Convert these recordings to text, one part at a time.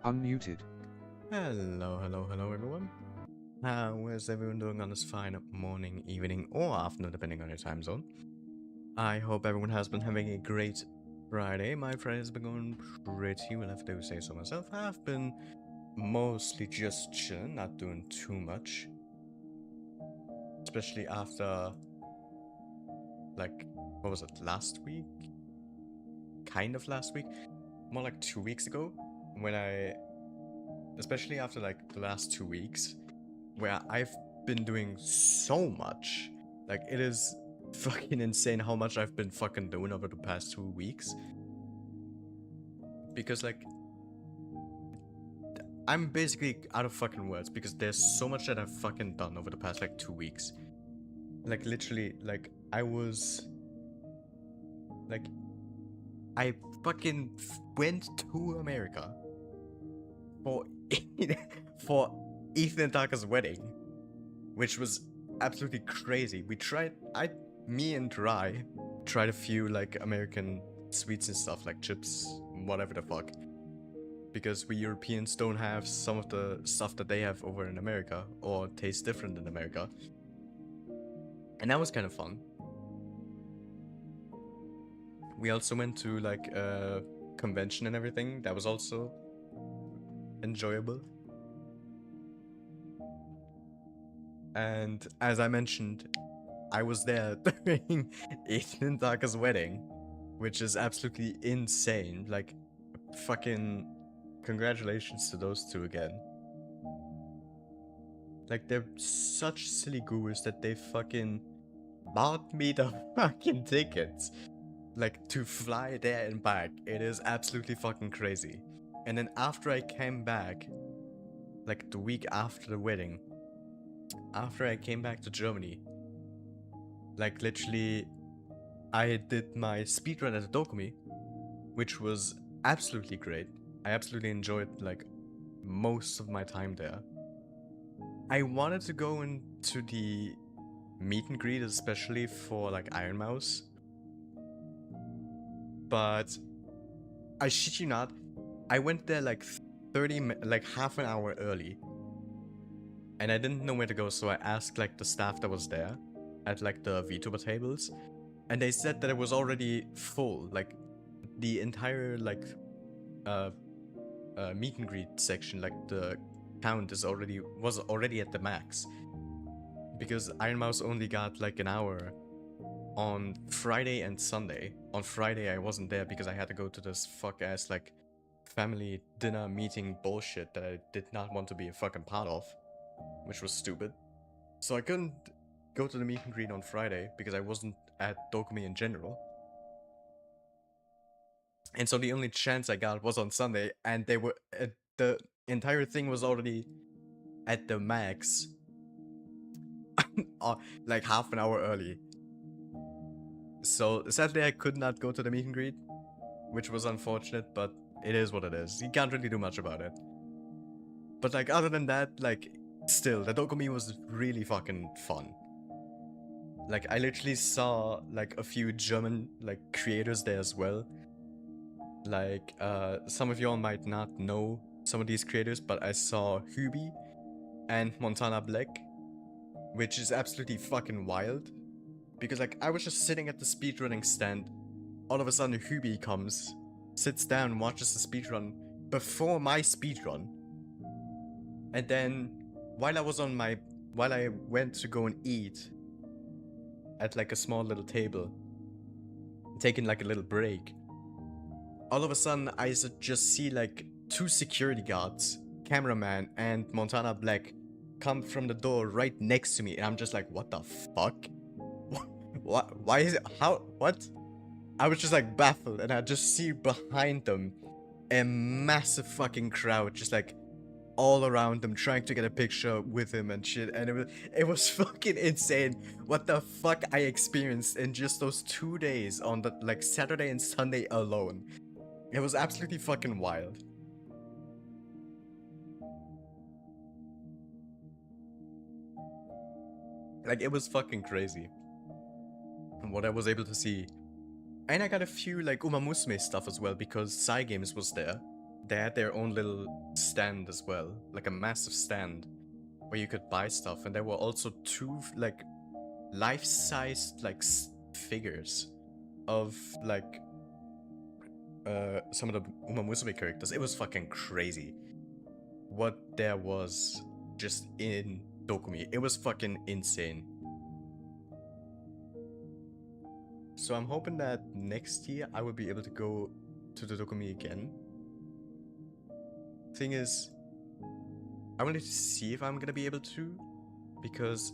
Unmuted. Hello everyone. How is everyone doing on this fine morning, evening, or afternoon, depending on your time zone? I hope everyone has been having a great Friday. My Friday has been going pretty well, if I do say so myself. I've been mostly just chilling, not doing too much. Especially after, like, what was it, last week? Kind of last week? More like 2 weeks ago, when especially after like the last 2 weeks, where I've been doing so much. Like, it is fucking insane how much I've been fucking doing over the past 2 weeks. Because, like, I'm basically out of fucking words because there's so much that I've fucking done over the past, like, 2 weeks. Like, literally, like, like, I fucking went to America for, for Ethan and Taka's wedding, which was absolutely crazy. Me and Rye tried a few like American sweets and stuff, like chips, whatever the fuck. Because we Europeans don't have some of the stuff that they have over in America, or tastes different in America. And that was kind of fun. We also went to like a convention and everything. That was also enjoyable. And as I mentioned, I was there during Ethan and Taka's wedding, which is absolutely insane. Like, fucking congratulations to those two again. Like, they're such silly gurus that they fucking bought me the fucking tickets. Like, to fly there and back. It is absolutely fucking crazy. And then after I came back, like the week after the wedding, after I came back to Germany, like literally, I did my speedrun at the Dokumi, which was absolutely great. I absolutely enjoyed like most of my time there. I wanted to go into the meet and greet, especially for like Iron Mouse, but I shit you not, I went there like like half an hour early, and I didn't know where to go, so I asked like the staff that was there at like the VTuber tables, and they said that it was already full. Like the entire like meet and greet section, like the count was already at the max, because Iron Mouse only got like an hour on Friday and Sunday. On Friday I wasn't there because I had to go to this fuck ass like family dinner meeting bullshit that I did not want to be a fucking part of, which was stupid. So I couldn't go to the meet and greet on Friday because I wasn't at Dokumi in general. And so the only chance I got was on Sunday, and the entire thing was already at the max, like half an hour early. So sadly, I could not go to the meet and greet, which was unfortunate, but it is what it is. You can't really do much about it. But like other than that, like still, the Dokumi was really fucking fun. Like I literally saw like a few German like creators there as well. Like some of y'all might not know some of these creators, but I saw Hubi and Montana Black, which is absolutely fucking wild. Because like I was just sitting at the speedrunning stand, all of a sudden Hubi comes, sits down, watches the speedrun before my speedrun. And then while I went to go and eat at like a small little table, taking like a little break, all of a sudden I just see like 2 security guards, cameraman and Montana Black, come from the door right next to me, and I'm just like, what the fuck? What? Why is it? How? What? I was just like baffled, and I just see behind them a massive fucking crowd just like all around them trying to get a picture with him and shit, and it was fucking insane what the fuck I experienced in just those 2 days on the like Saturday and Sunday alone. It was absolutely fucking wild. Like, it was fucking crazy what I was able to see. And I got a few like Uma Musume stuff as well because Games was there. they had their own little stand as well, like a massive stand where you could buy stuff, and there were also two like life-sized like figures of like some of the Uma Musume characters. It was fucking crazy what there was just in Dokumi. It was fucking insane. So I'm hoping that next year I will be able to go to the Dokumi again. Thing is, I wanted to see if I'm gonna be able to, because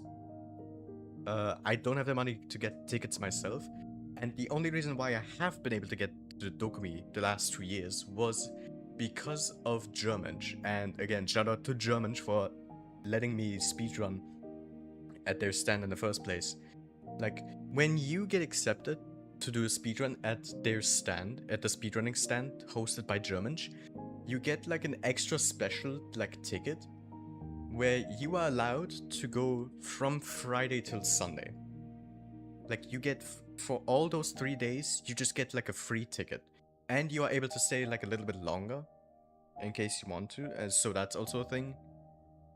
I don't have the money to get tickets myself, and the only reason why I have been able to get to Dokumi the last 2 years was because of Germanch. And again, shout out to Germanch for letting me speedrun at their stand in the first place. Like, when you get accepted to do a speedrun at their stand, at the speedrunning stand hosted by Germanch, you get like an extra special like ticket where you are allowed to go from Friday till Sunday. Like, you get for all those 3 days, you just get like a free ticket, and you are able to stay like a little bit longer in case you want to. And so that's also a thing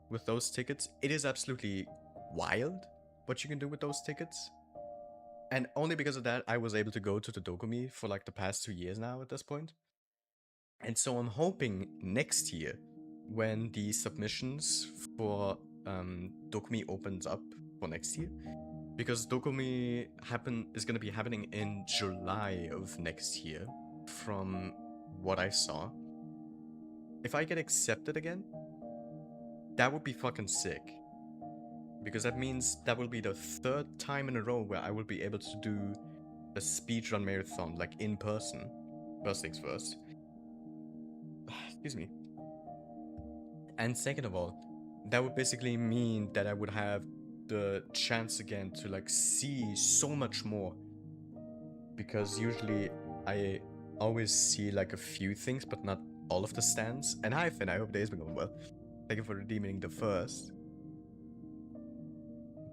with those tickets. It is absolutely wild what you can do with those tickets. And only because of that, I was able to go to the Dokumi for like the past 2 years now at this point. And so I'm hoping next year, when the submissions for Dokumi opens up for next year, because Dokumi is going to be happening in July of next year, from what I saw. If I get accepted again, that would be fucking sick. Because that means that will be the 3rd time in a row where I will be able to do a speedrun marathon, like in person. First things first. Excuse me. And second of all, that would basically mean that I would have the chance again to like see so much more. Because usually I always see like a few things, but not all of the stands. And hi Finn, I hope the day's been going well. Thank you for redeeming the first.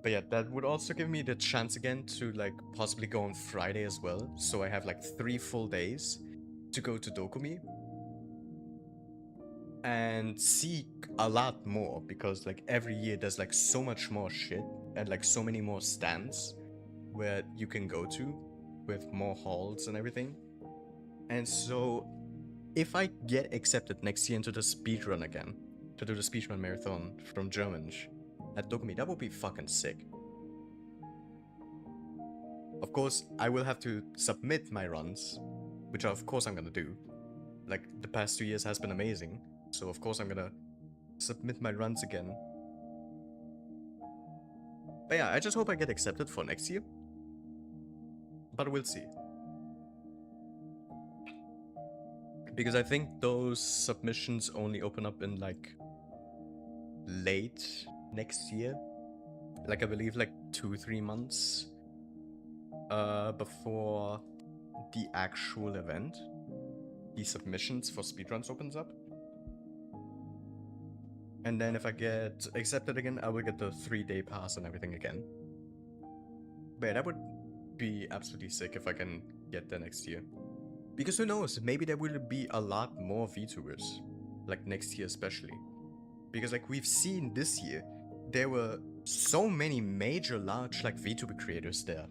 But yeah, that would also give me the chance again to like possibly go on Friday as well. So I have like 3 full days to go to Dokumi and see a lot more, because like every year there's like so much more shit and like so many more stands where you can go to with more halls and everything. And so if I get accepted next year into the speedrun again, to do the speedrun marathon from Germanch at Dokumi, that would be fucking sick. Of course, I will have to submit my runs, which of course I'm gonna do. Like, the past 2 years has been amazing, so of course I'm gonna submit my runs again. But yeah, I just hope I get accepted for next year. But we'll see. Because I think those submissions only open up in like late next year. Like, I believe like 2-3 months before the actual event, the submissions for speedruns opens up. And then if I get accepted again, I will get the 3-day pass and everything again. But yeah, that would be absolutely sick if I can get there next year. Because who knows, maybe there will be a lot more VTubers, like next year especially. Because like we've seen this year, there were so many major large like VTuber creators there.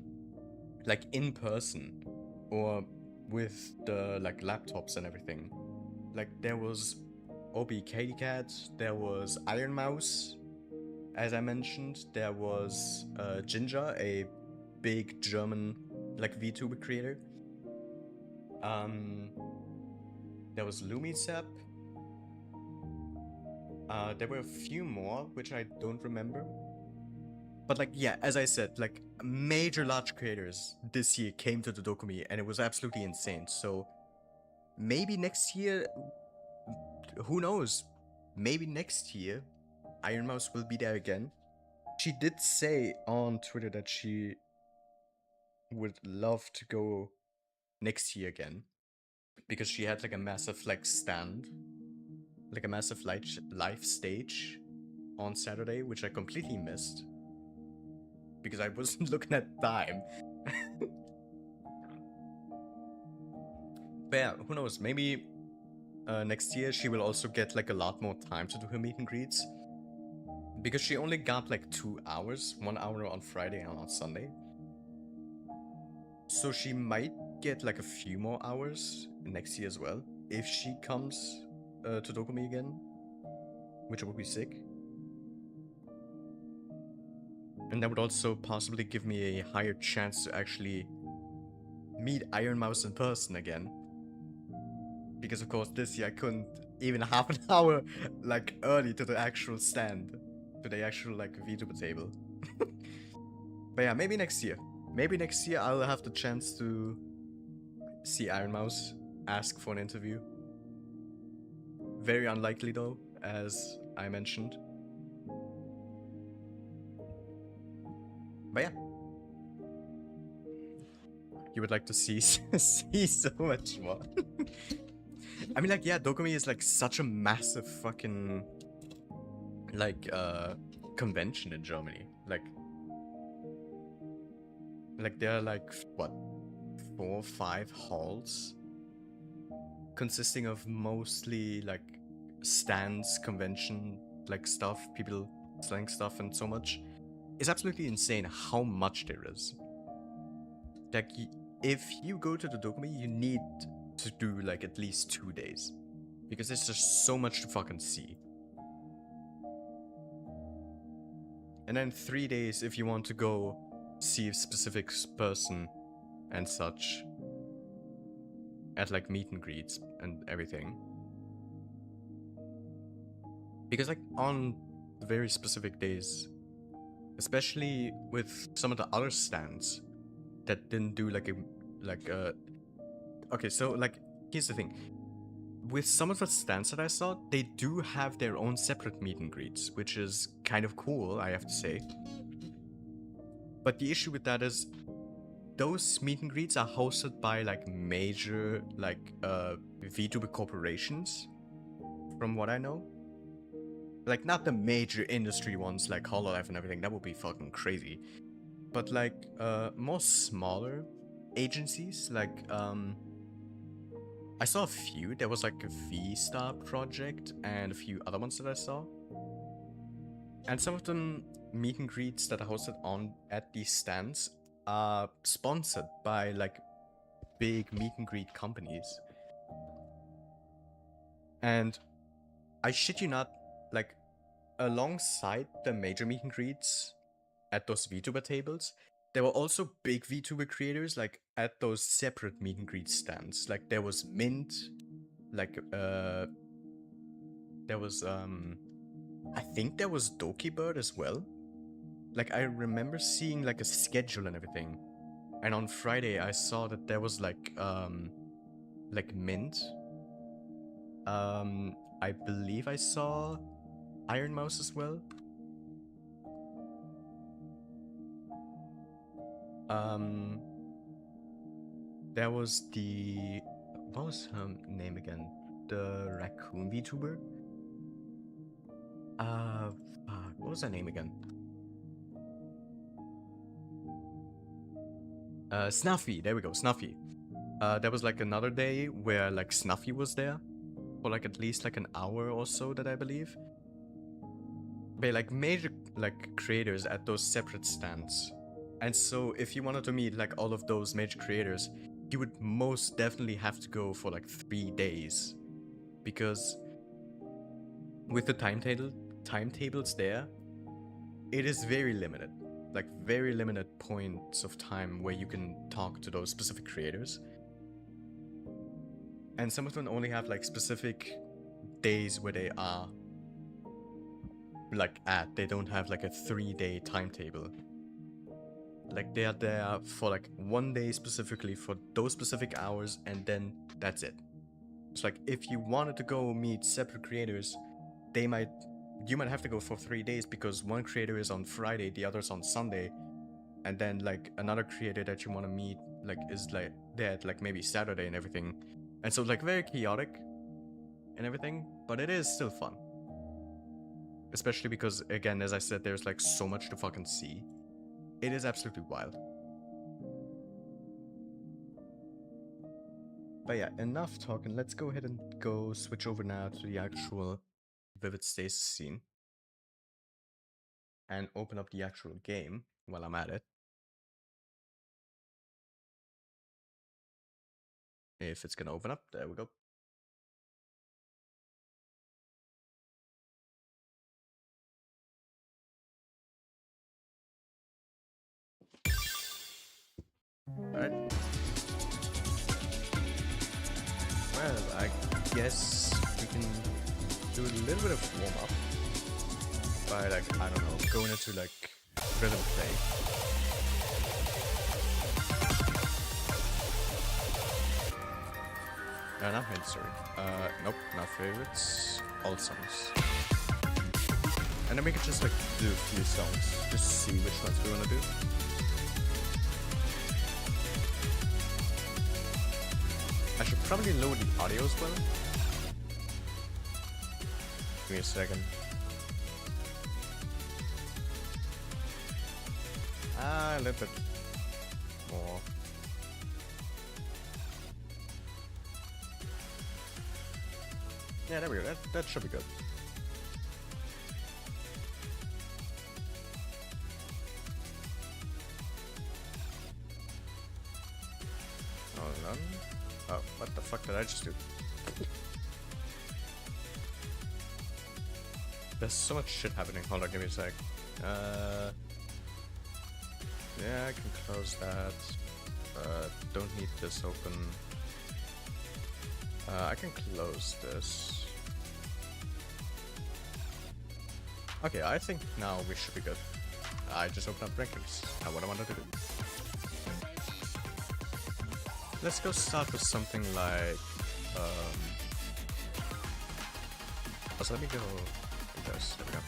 Like in person, or with the like laptops and everything. Like there was Obi Katy Cat, there was Iron Mouse, as I mentioned, there was Ginger, a big German like VTuber creator. There was Lumisep. There were a few more, which I don't remember. But like, yeah, as I said, like major large creators this year came to the Dokumi, and it was absolutely insane. So maybe next year, who knows? Maybe next year, Iron Mouse will be there again. She did say on Twitter that she would love to go next year again, because she had like a massive like stand, like a massive live stage on Saturday, which I completely missed because I wasn't looking at time. But yeah, who knows? Maybe next year, she will also get like a lot more time to do her meet and greets. Because she only got like 2 hours, 1 hour on Friday and on Sunday. So she might get like a few more hours next year as well, if she comes to Dokumi again, which would be sick. And that would also possibly give me a higher chance to actually meet Iron Mouse in person again. Because of course this year I couldn't even half an hour like early to the actual stand, to the actual like VTuber table. But yeah, maybe next year. Maybe next year I'll have the chance to see Iron Mouse, ask for an interview. Very unlikely though, as I mentioned. But yeah. You would like to see see so much more. I mean, like, yeah, Dokumi is like such a massive fucking like convention in Germany. Like there are like what, 4 or 5 halls consisting of mostly like stands, convention like stuff, people selling stuff and so much. It's absolutely insane how much there is. Like if you go to the Dokumi, you need to do like at least 2 days because there's just so much to fucking see. And then 3 days if you want to go see a specific person and such at like meet and greets and everything. Because like on very specific days, especially with some of the other stands that didn't do like okay, so like here's the thing. With some of the stands that I saw, they do have their own separate meet and greets, which is kind of cool, I have to say. But the issue with that is those meet and greets are hosted by like major like VTuber corporations, from what I know. Like not the major industry ones like Hololive and everything, that would be fucking crazy. But like more smaller agencies, like I saw a few. There was like a V-Star project and a few other ones that I saw. And some of them meet and greets that are hosted on at these stands are sponsored by like big meet and greet companies. And I shit you not, like alongside the major meet and greets at those VTuber tables, there were also big VTuber creators like at those separate meet and greet stands. Like there was Mint, like there was I think there was Dokibird as well. Like I remember seeing like a schedule and everything. And on Friday I saw that there was like Mint. I believe I saw Iron Mouse as well. There was the... what was her name again? The raccoon VTuber? Fuck, what was her name again? Snuffy, there we go, Snuffy. There was like another day where like Snuffy was there for like at least like an hour or so, that I believe. But like major like creators at those separate stands. And so if you wanted to meet like all of those major creators, you would most definitely have to go for like 3 days. Because with the timetables there, it is very limited. Like very limited points of time where you can talk to those specific creators. And some of them only have like specific days where they are like at. They don't have like a 3-day timetable. Like they are there for like 1 day specifically for those specific hours, and then that's it. It's like if you wanted to go meet separate creators, you might have to go for 3 days because one creator is on Friday, the other's on Sunday, and then like another creator that you want to meet like is like there at like maybe Saturday and everything. And so like very chaotic and everything, but it is still fun. Especially because, again, as I said, there's like so much to fucking see. It is absolutely wild. But yeah, enough talking. Let's go ahead and go switch over now to the actual Vivid Stasis scene. And open up the actual game while I'm at it. If it's gonna open up, there we go. Alright. Well, I guess we can do a little bit of warm up by, like, I don't know, going into like rhythm play. Not main story. Nope, not favorites. All songs. And then we can just like do a few songs, just to see which ones we wanna do. I should probably lower the audio as well. Give me a second. A little bit more. Yeah, there we go. That should be good. Hold on. Oh, what the fuck did I just do? There's so much shit happening. Hold on, give me a sec. Yeah, I can close that. Don't need this open. I can close this. Okay, I think now we should be good. I just opened up rankings. Now what I wanted to do. Let's go start with something like so let me go do this. There we go.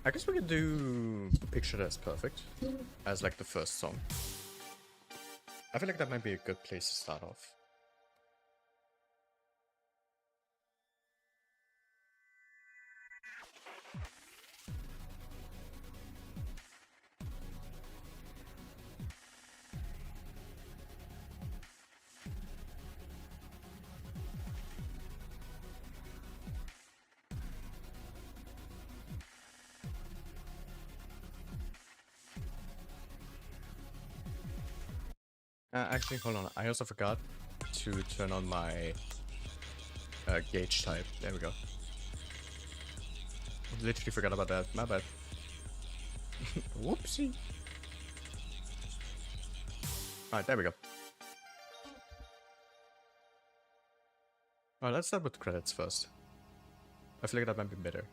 I guess we could do Picture That's Perfect as like the first song. I feel like that might be a good place to start off. Actually, hold on. I also forgot to turn on my gauge type. There we go. Literally forgot about that. My bad. Whoopsie. Alright, there we go. Alright, let's start with the credits first. I feel like that might be better.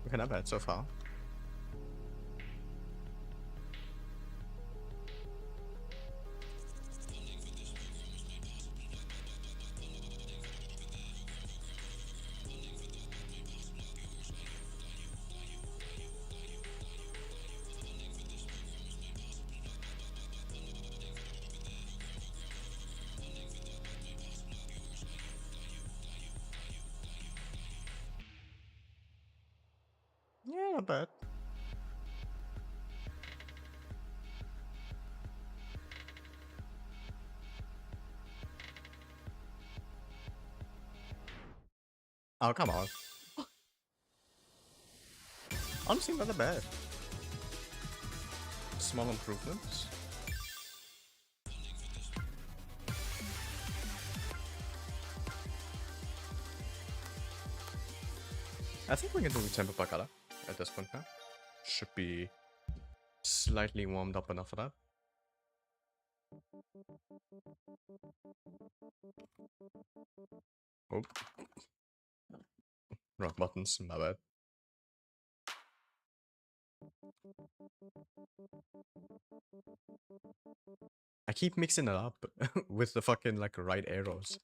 Okay, not bad so far. Yeah, not bad. Oh, come on. Honestly, not that bad. Small improvements. I think we can do Tempo Bacala at this point now. Should be slightly warmed up enough for that. Oh. Wrong buttons, my bad. I keep mixing it up with the fucking like right arrows.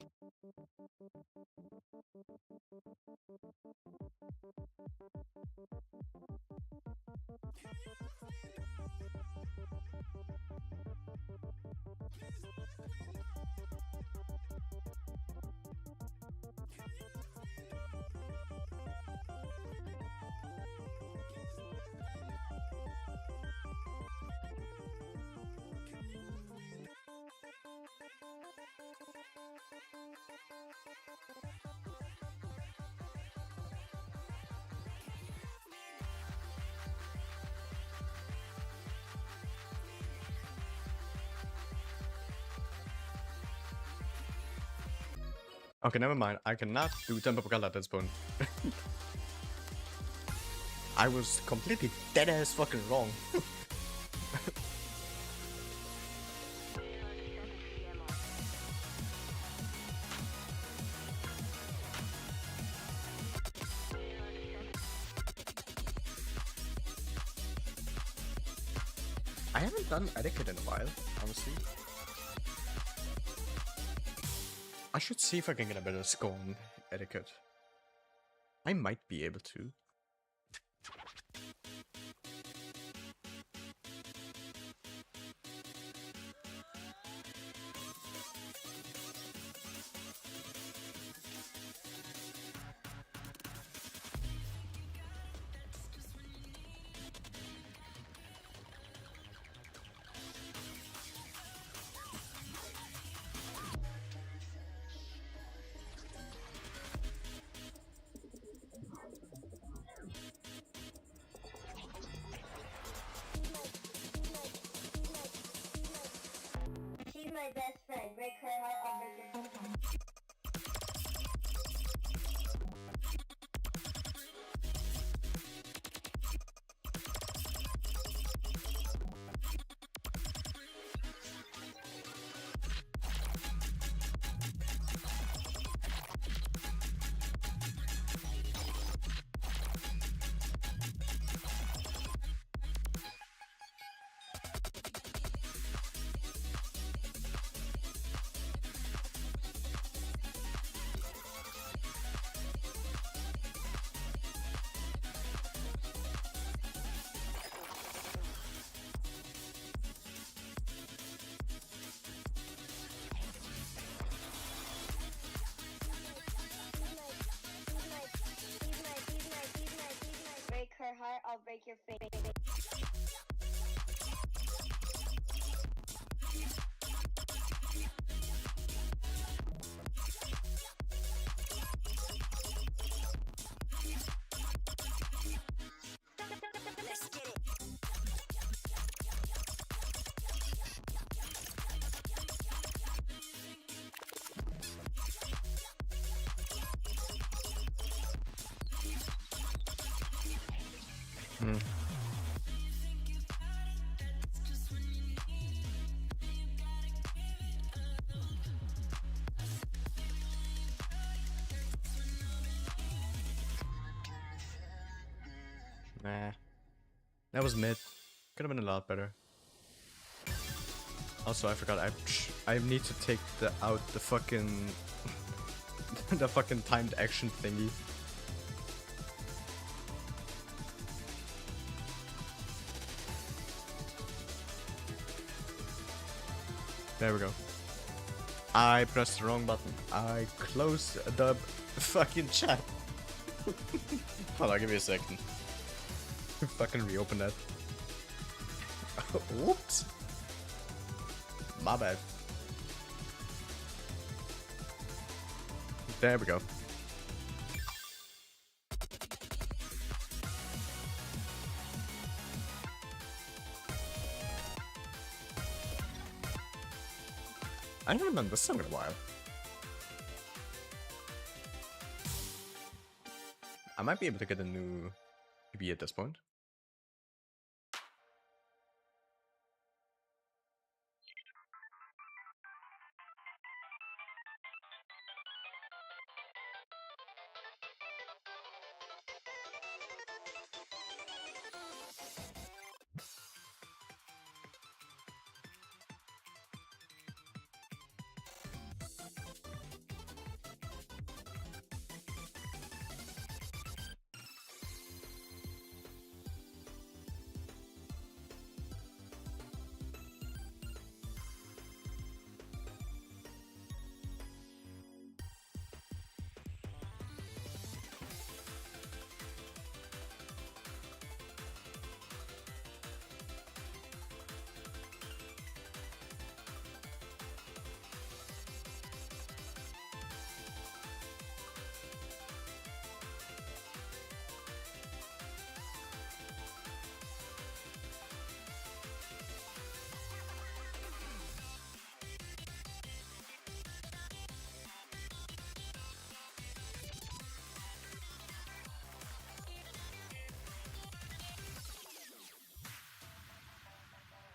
Okay, never mind. I cannot do Tempo Bacala at this point. I was completely dead ass fucking wrong. I haven't done etiquette in a while, honestly. I should see if I can get a better score on etiquette. I might be able to. She's my best friend. Break her heart, I'll break your phone. Break her heart, I'll break your face. Let's get it. Nah. That was mid. Could have been a lot better. Also, I forgot I need to take out the fucking the fucking timed action thingy. There we go. I pressed the wrong button. I closed the fucking chat. Hold on, give me a second. Fucking reopen that. Whoops. My bad. There we go. I haven't done this song in a while. I might be able to get a new PB at this point.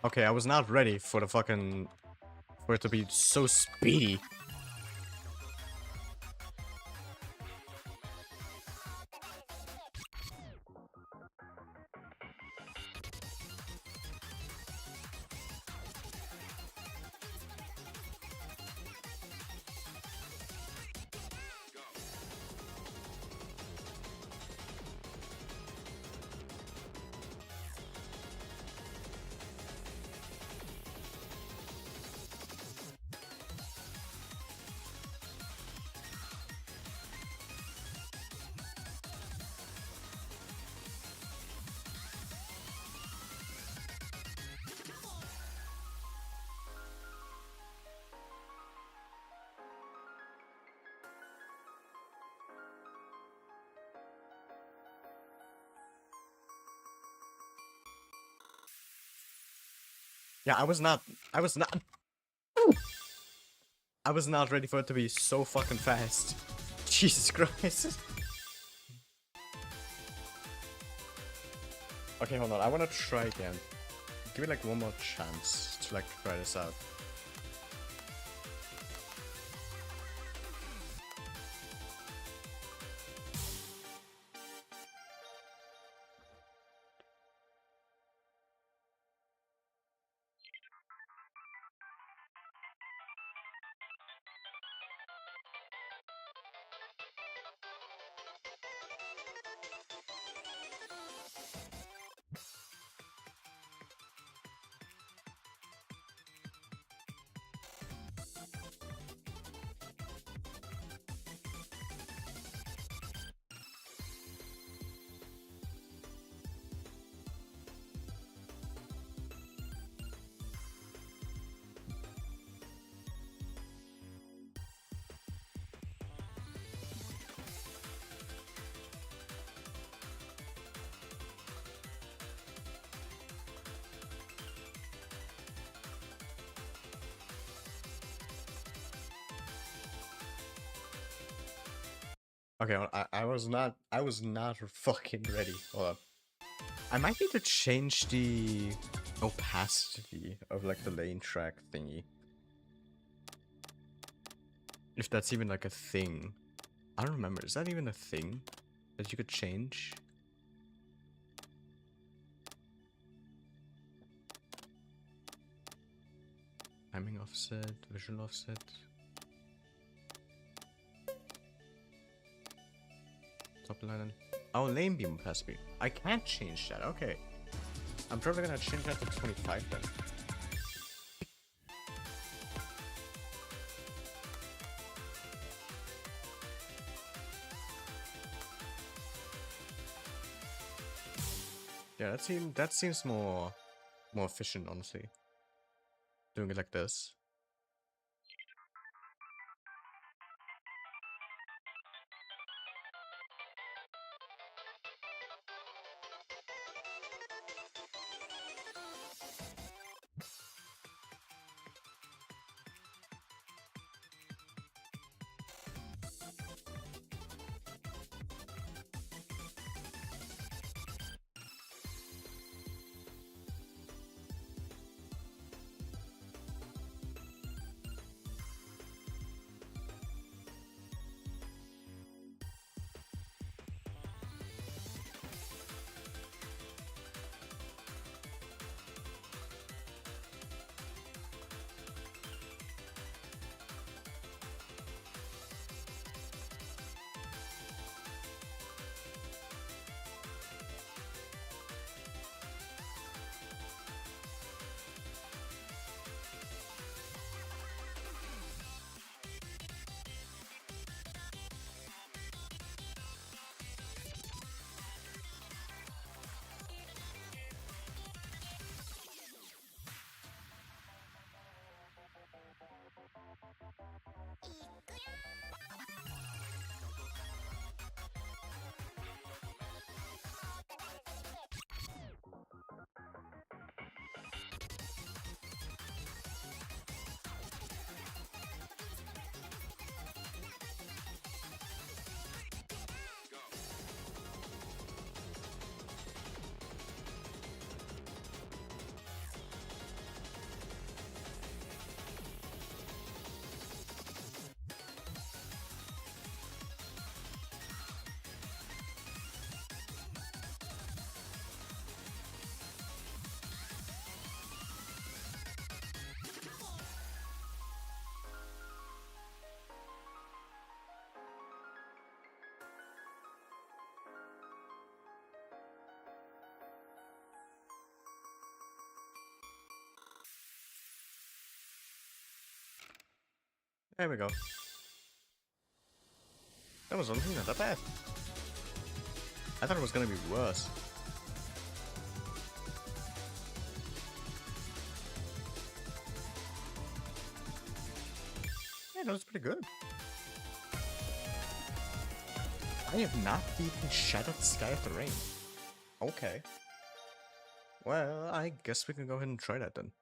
Okay, I was not ready for the fucking... for it to be so speedy. Yeah, I was not ready for it to be so fucking fast. Jesus Christ. Okay, hold on, I wanna try again. Give me like one more chance to like try this out. Okay, well, I was not fucking ready. Hold up. I might need to change the opacity of like the lane track thingy. If that's even like a thing. I don't remember. Is that even a thing that you could change? Timing offset, visual offset. Top line. Oh, lane beam opacity. I can't change that. Okay. I'm probably gonna change that to 25 then. Yeah, that seems more efficient, honestly. Doing it like this. There we go. That was honestly not that bad. I thought it was gonna be worse. Yeah, that was pretty good. I have not beaten Shattered Sky of the Rain. Okay. Well, I guess we can go ahead and try that then.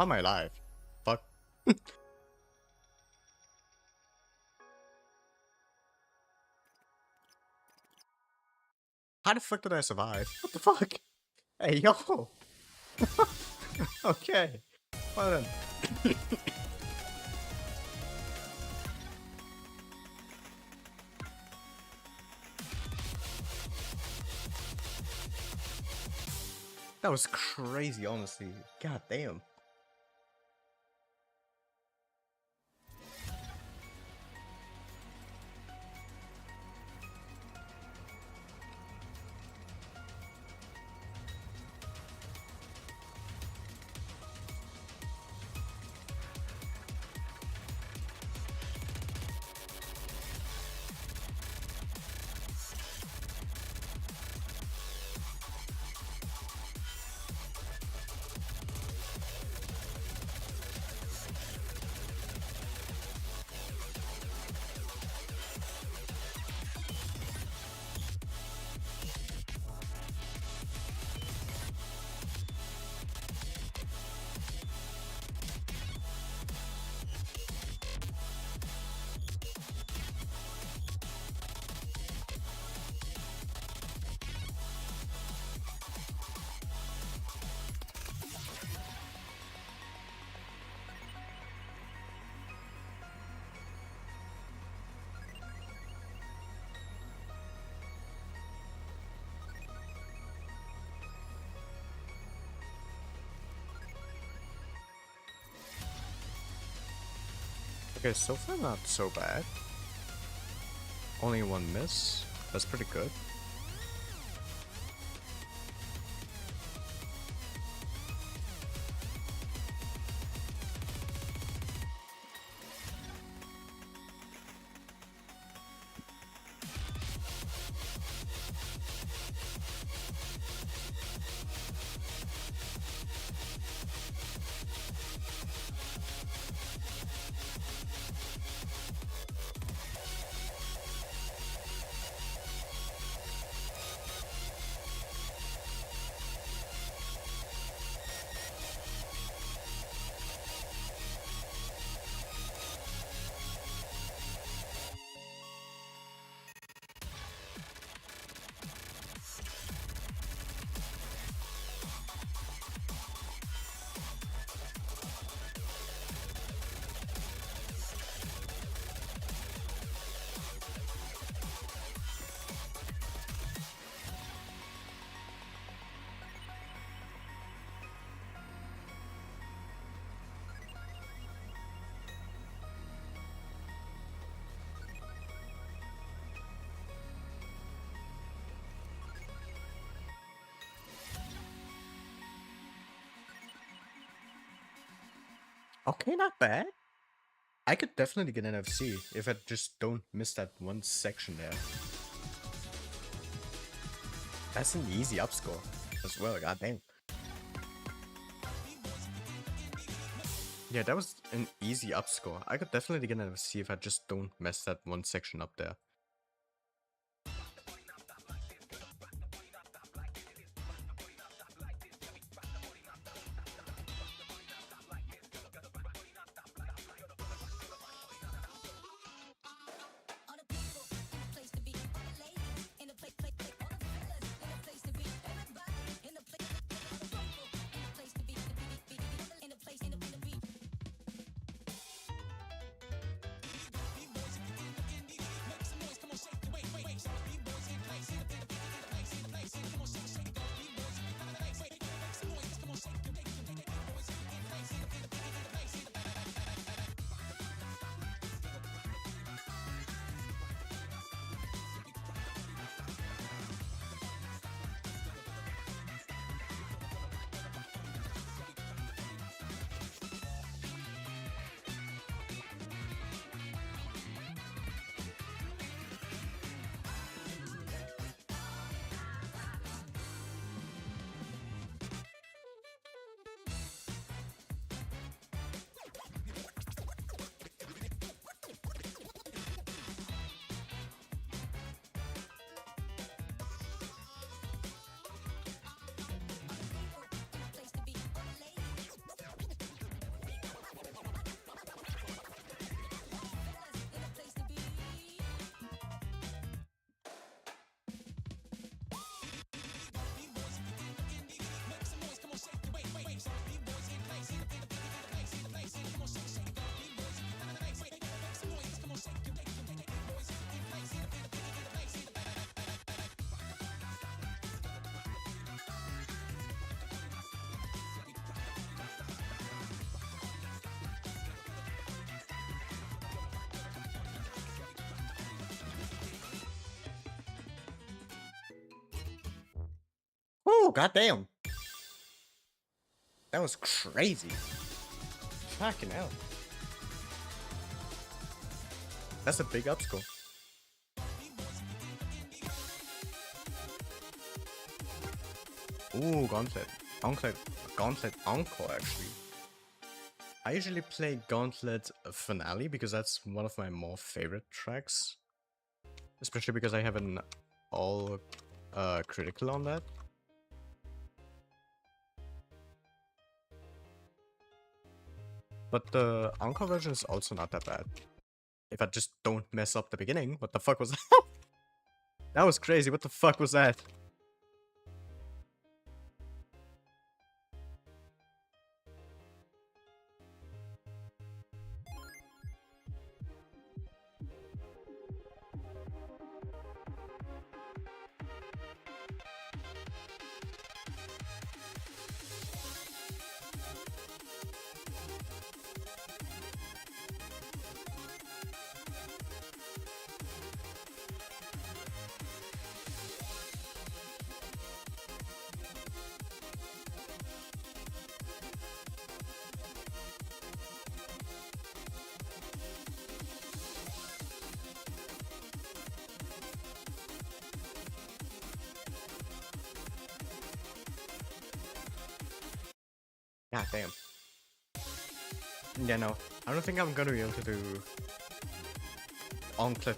How am I alive? Fuck. How the fuck did I survive? What the fuck? Hey, yo! Okay. Well then. That was crazy, honestly. God damn. Okay, so far not so bad. Only one miss. That's pretty good. Okay, not bad. I could definitely get an FC if I just don't miss that one section there. That's an easy up score as well, goddamn. Yeah, that was an easy up score. I could definitely get an FC if I just don't mess that one section up there. Oh, goddamn. That was crazy. Fucking hell. That's a big upscore. Ooh, Gauntlet. Gauntlet Encore, actually. I usually play Gauntlet Finale because that's one of my more favorite tracks. Especially because I have an all critical on that. But the Encore version is also not that bad. If I just don't mess up the beginning. What the fuck was that? That was crazy. What the fuck was that? God damn. Yeah, no. I don't think I'm gonna be able to do Encore,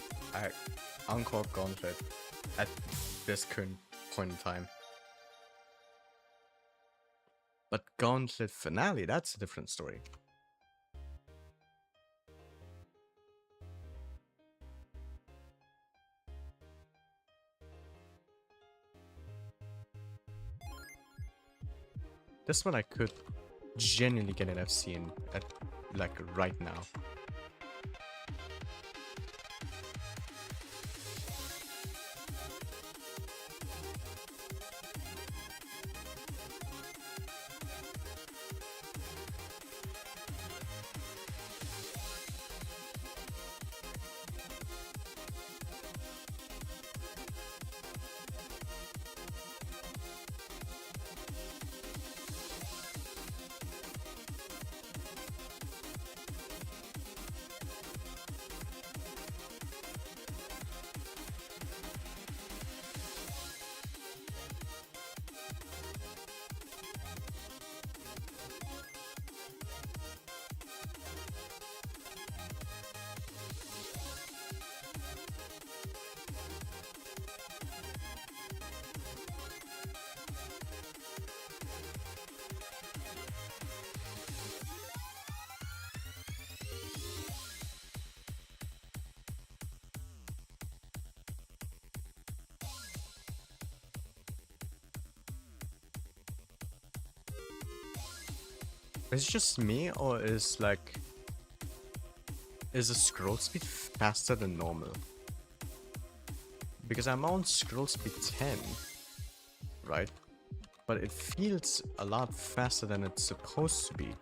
Encore Gauntlet at this current point in time. But Gauntlet Finale, that's a different story. This one I could genuinely get an FC in at, like, right now. Is it just me, or is the scroll speed faster than normal? Because I'm on scroll speed 10, right? But it feels a lot faster than it's supposed to be.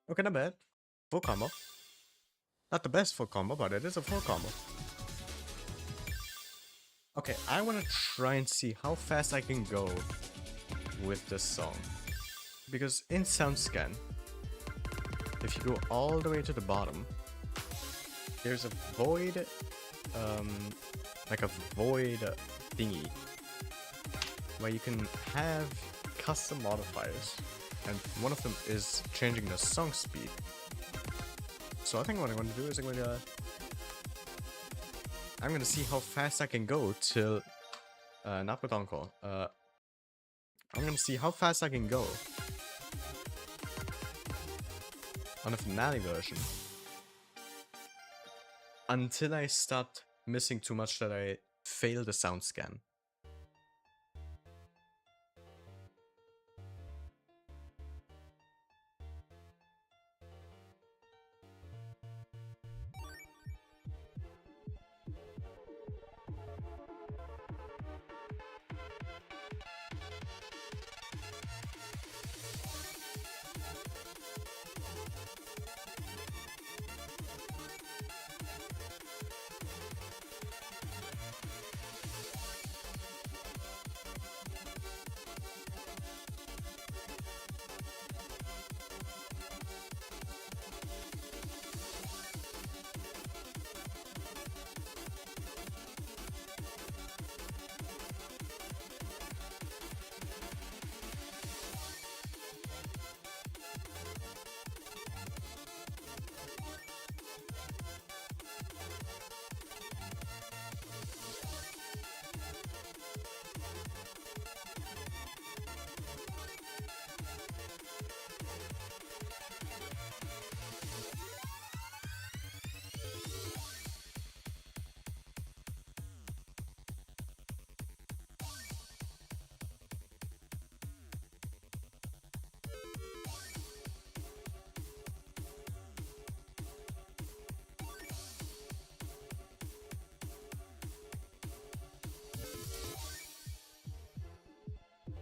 Okay, not bad. Full combo. Not the best full combo, but it is a full combo. Okay, I want to try and see how fast I can go with this song. Because in SoundScan, if you go all the way to the bottom, there's a void, like a void thingy, where you can have custom modifiers and one of them is changing the song speed. So I think what I'm going to do is I'm gonna see how fast I can go till not with encore. I'm gonna see how fast I can go on the finale version until I start missing too much that I fail the sound scan.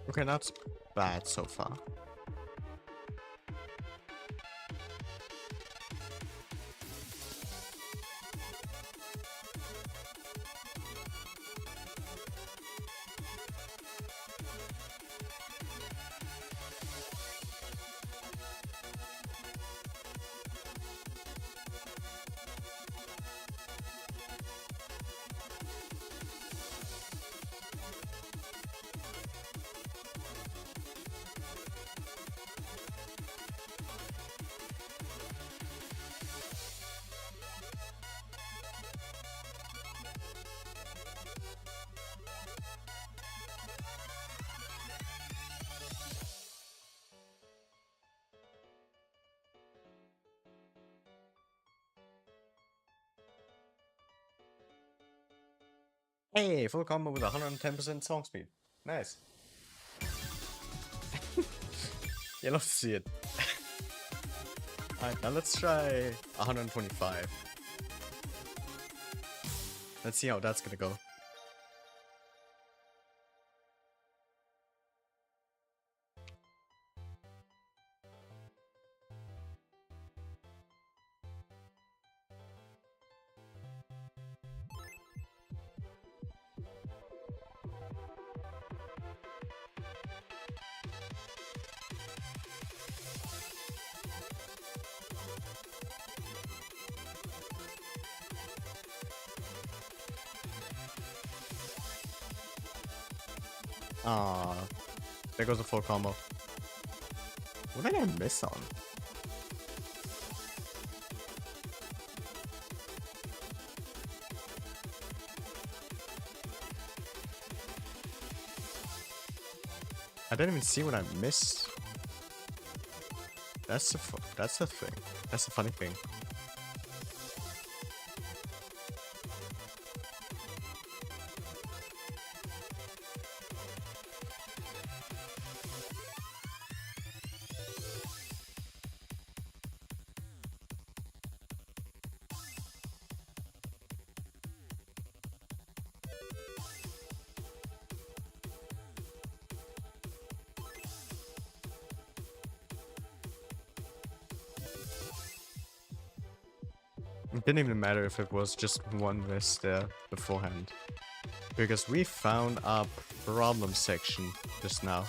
Okay, that's bad so far. Hey, full combo with 110% song speed. Nice. You love to see it. Alright, now let's try 125. Let's see how that's gonna go. Ah, there goes the full combo. What did I miss on? I didn't even see what I missed. That's the thing. That's the funny thing. It didn't even matter if it was just one miss there beforehand. Because we found our problem section just now.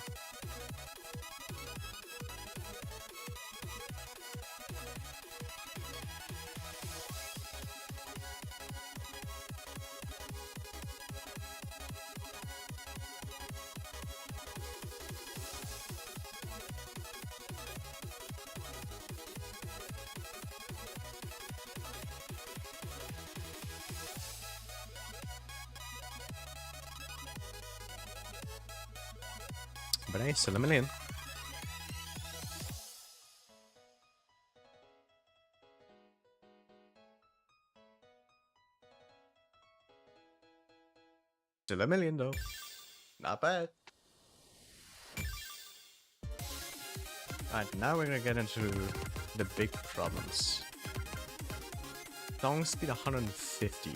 But hey, still a million. Still a million though. Not bad. Alright, now we're gonna get into the big problems. Song speed 150.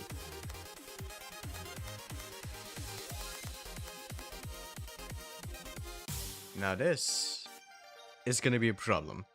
Now this is gonna be a problem.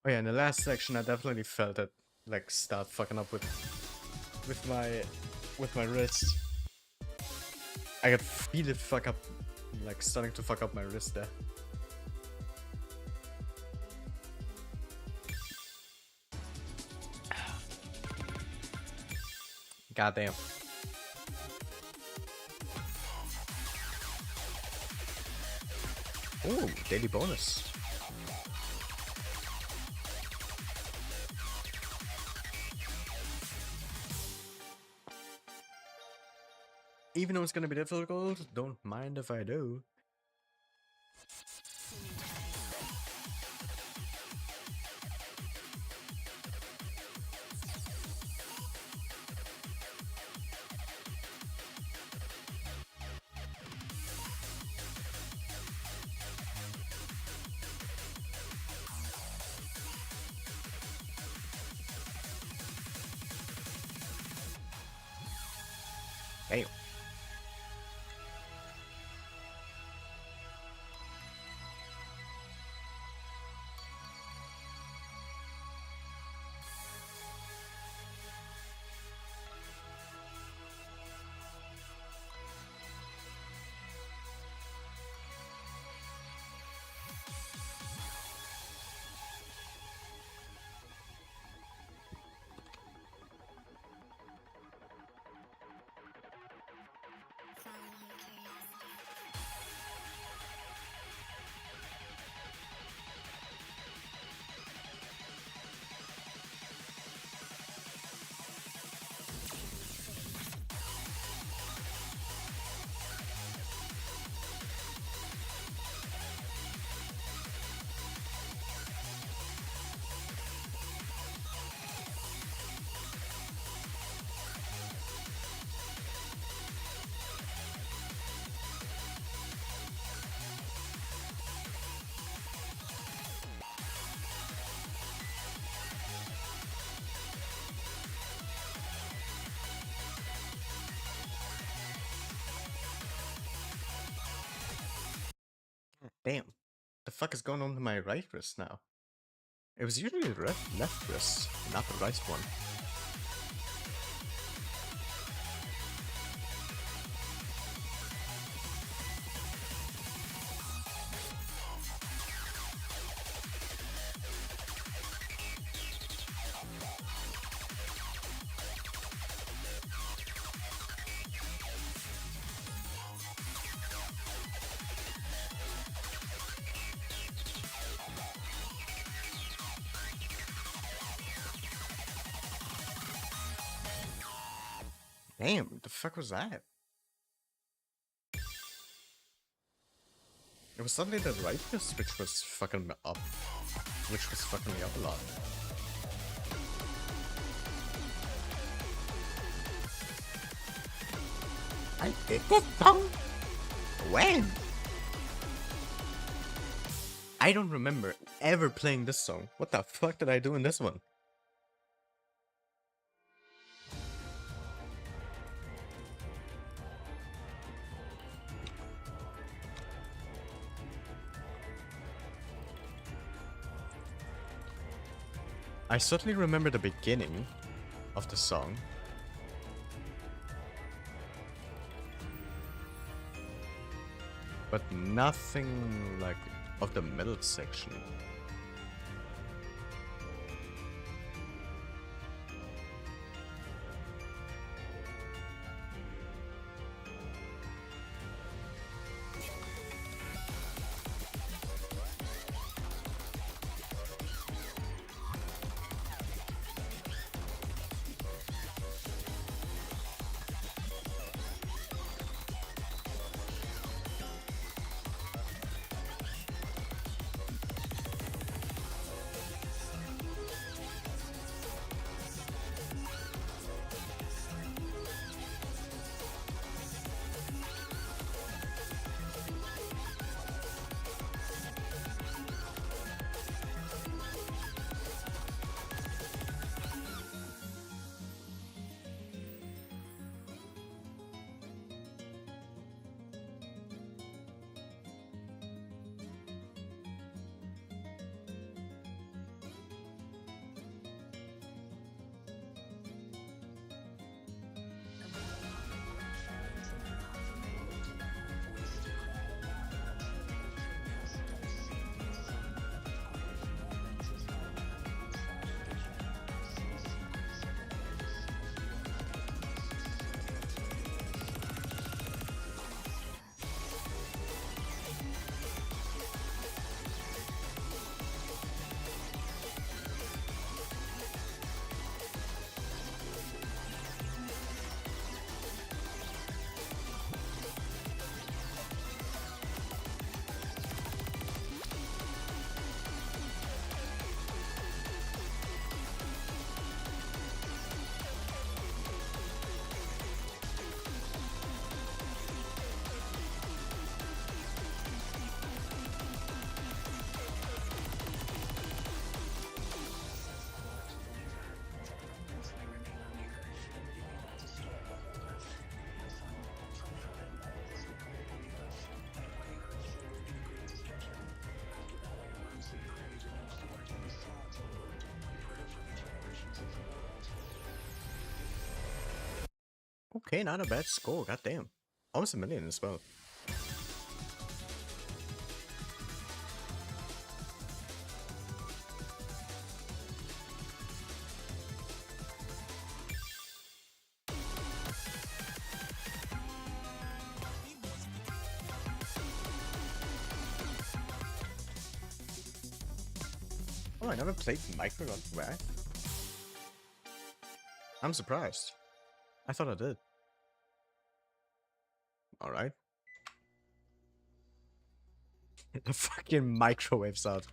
Oh yeah, in the last section I definitely felt it like start fucking up with my wrist. I could feel it fuck up, like starting to fuck up my wrist there. Goddamn. Ooh, daily bonus. Even though it's gonna be difficult, don't mind if I do. Damn. Damn. The fuck is going on to my right wrist now? It was usually the left wrist, not the right one. Damn, what the fuck was that? It was suddenly the rightness which was fucking me up. Which was fucking me up a lot. I did this song? When? I don't remember ever playing this song. What the fuck did I do in this one? I certainly remember the beginning of the song. But nothing like of the middle section. Okay, not a bad score, goddamn. Almost a million as well. Oh, I never played Micro on Where? I'm surprised. I thought I did. Alright. The fucking microwave sound.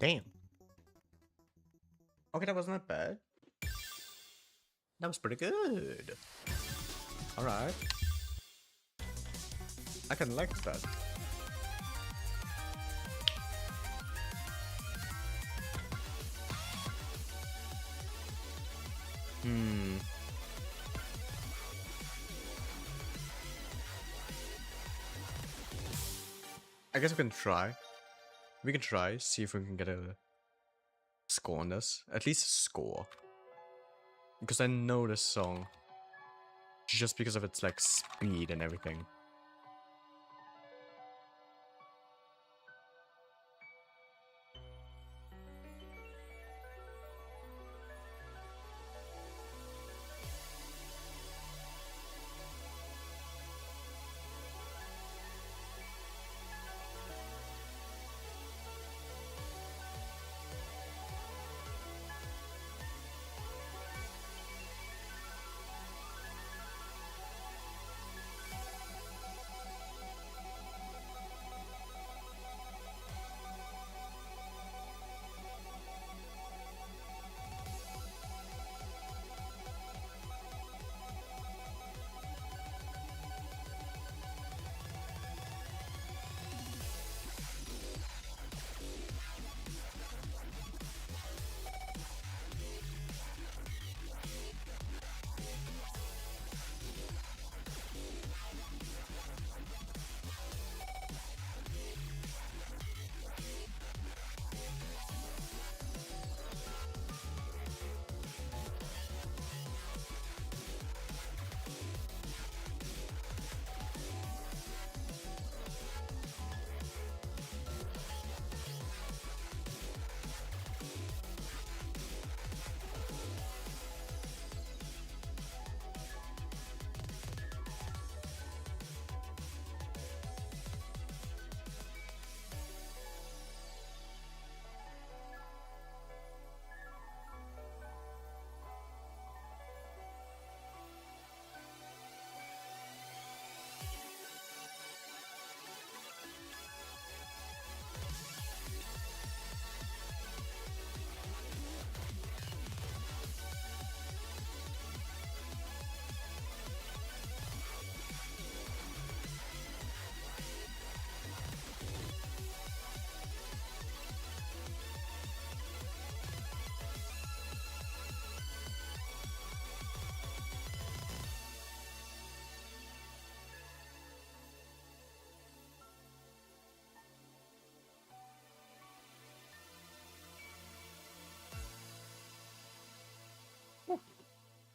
Damn. Okay, that wasn't that bad. That was pretty good. Alright. I can like that. I guess we can try. We can try, see if we can get a score on this. At least a score. Because I know this song. Just because of its, like, speed and everything.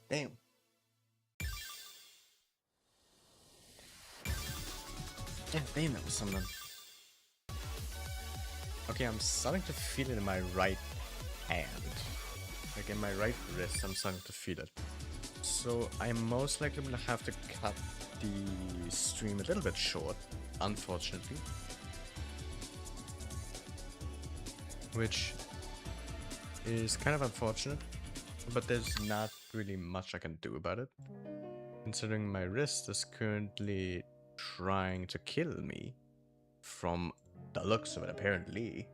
Damn. Yeah, damn, that was something. Okay, I'm starting to feel it in my right hand. Like in my right wrist, I'm starting to feel it. So I'm most likely gonna have to cut the stream a little bit short, unfortunately. Which is kind of unfortunate, but there's not really much I can do about it. Considering my wrist is currently trying to kill me, from the looks of it, apparently.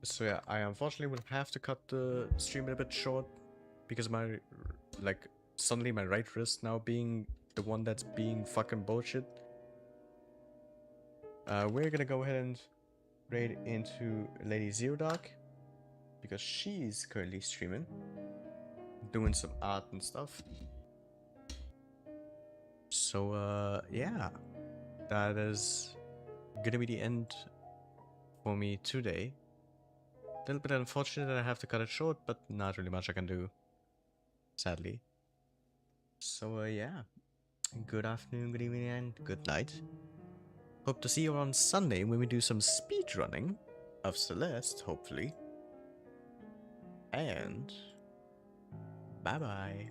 So yeah, I unfortunately will have to cut the stream a bit short, because my, like, suddenly my right wrist now being the one that's being fucking bullshit. We're gonna go ahead and raid into Lady Zero Dark, because she's currently streaming, doing some art and stuff. So yeah, that is gonna be the end for me today. A little bit unfortunate that I have to cut it short, but not really much I can do, sadly. So yeah, good afternoon, good evening, and good night. Hope to see you on Sunday when we do some speedrunning of Celeste, hopefully. And bye bye.